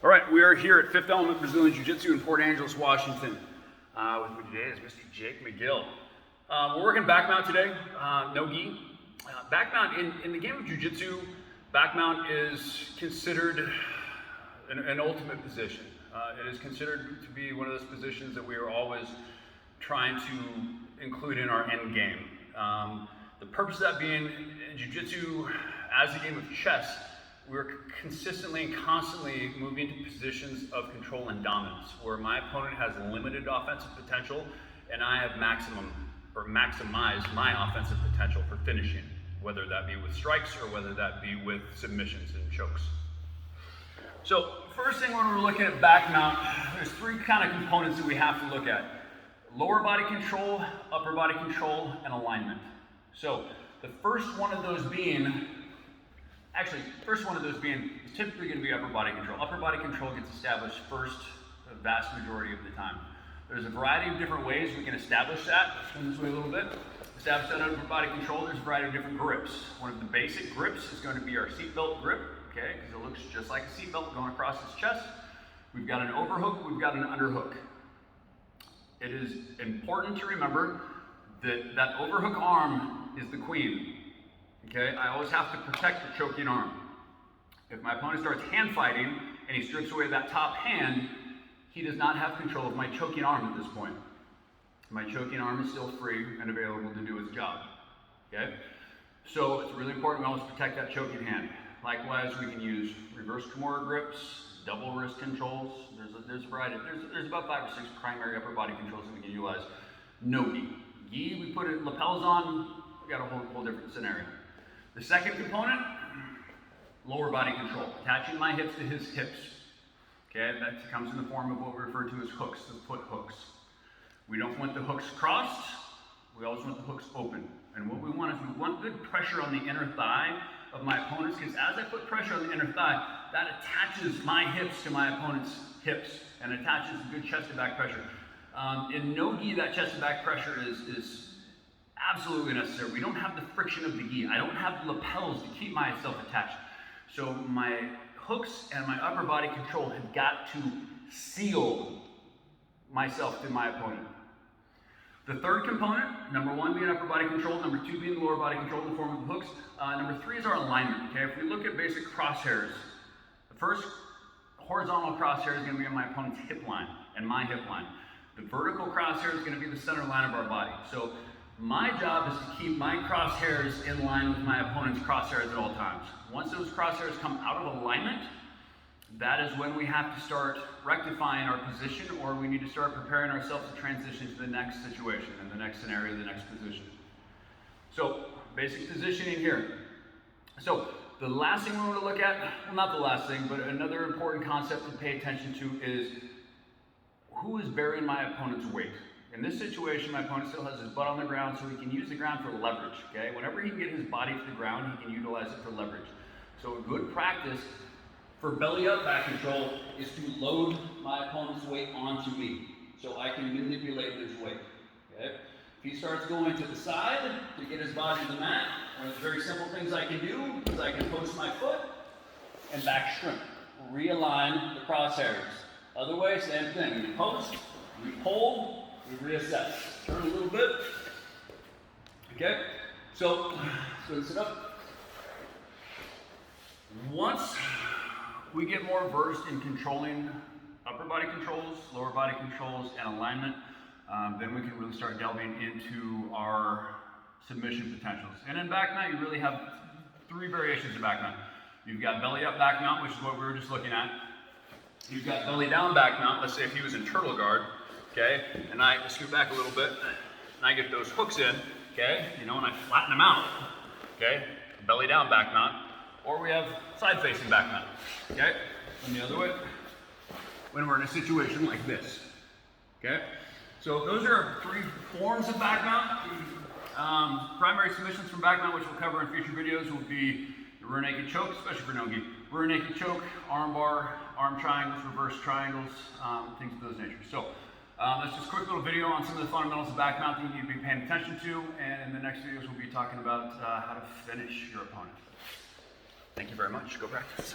All right, we are here at Fifth Element Brazilian Jiu-Jitsu in Port Angeles, Washington. With me today is Mr. Jake McGill. We're working back mount today, no gi. Back mount, in the game of Jiu-Jitsu, back mount is considered an ultimate position. It is considered to be one of those positions that we are always trying to include in our end game. The purpose of that being, in Jiu-Jitsu, as a game of chess, we're consistently and constantly moving to positions of control and dominance, where my opponent has limited offensive potential and I have maximized my offensive potential for finishing, whether that be with strikes or whether that be with submissions and chokes. So first thing when we're looking at back mount, there's three kind of components that we have to look at: lower body control, upper body control, and alignment. So the first one of those being is typically going to be upper body control. Upper body control gets established first the vast majority of the time. There's a variety of different ways we can establish that. Let's turn this way a little bit. Establish that upper body control, there's a variety of different grips. One of the basic grips is going to be our seatbelt grip, okay, because it looks just like a seatbelt going across his chest. We've got an overhook, we've got an underhook. It is important to remember that that overhook arm is the queen. Okay, I always have to protect the choking arm. If my opponent starts hand fighting and he strips away that top hand, he does not have control of my choking arm at this point. My choking arm is still free and available to do its job. Okay, so it's really important we always protect that choking hand. Likewise, we can use reverse Kimura grips, double wrist controls. There's a variety. There's about 5 or 6 primary upper body controls that we can utilize. No gi. Gi, we put it lapels on. We got a whole different scenario. The second component, lower body control, attaching my hips to his hips. Okay, that comes in the form of what we refer to as hooks, the foot hooks. We don't want the hooks crossed, we always want the hooks open. And what we want is we want good pressure on the inner thigh of my opponent's, because as I put pressure on the inner thigh, that attaches my hips to my opponent's hips and attaches good chest to back pressure. In no gi, that chest to back pressure is absolutely necessary. We don't have the friction of the gi. I don't have the lapels to keep myself attached. So my hooks and my upper body control have got to seal myself to my opponent. The third component, number 1 being upper body control, number 2 being lower body control in the form of hooks. Number 3 is our alignment. Okay, if we look at basic crosshairs, the first horizontal crosshair is going to be on my opponent's hip line and my hip line. The vertical crosshair is going to be the center line of our body. So my job is to keep my crosshairs in line with my opponent's crosshairs at all times. Once those crosshairs come out of alignment, that is when we have to start rectifying our position, or we need to start preparing ourselves to transition to the next situation and the next scenario, the next position. So, basic positioning here. So, the last thing we want to look at, well, not the last thing, but another important concept to pay attention to is who is bearing my opponent's weight. In this situation, my opponent still has his butt on the ground, so he can use the ground for leverage, okay? Whenever he can get his body to the ground, he can utilize it for leverage. So a good practice for belly up back control is to load my opponent's weight onto me, so I can manipulate his weight, okay? If he starts going to the side to get his body to the mat, one of the very simple things I can do is I can post my foot and back shrimp. Realign the crosshairs. Other way, same thing. We post, we hold, we reassess. Turn a little bit. Okay? So let's sit up. Once we get more versed in controlling upper body controls, lower body controls, and alignment, then we can really start delving into our submission potentials. And in back mount, you really have 3 variations of back mount. You've got belly up back mount, which is what we were just looking at. You've got belly down back mount. Let's say if he was in turtle guard, okay, and I scoot back a little bit, and I get those hooks in, okay, and I flatten them out, okay, belly down back mount, or we have side facing back mount, okay, and the other way, when we're in a situation like this, okay. So those are our 3 forms of back mount. Primary submissions from back mount, which we'll cover in future videos, will be the rear naked choke, especially for no-gi. Rear naked choke, arm bar, arm triangles, reverse triangles, things of those natures. So that's just a quick little video on some of the fundamentals of back mount that you need to be paying attention to, and in the next videos we'll be talking about how to finish your opponent. Thank you very much. Go practice.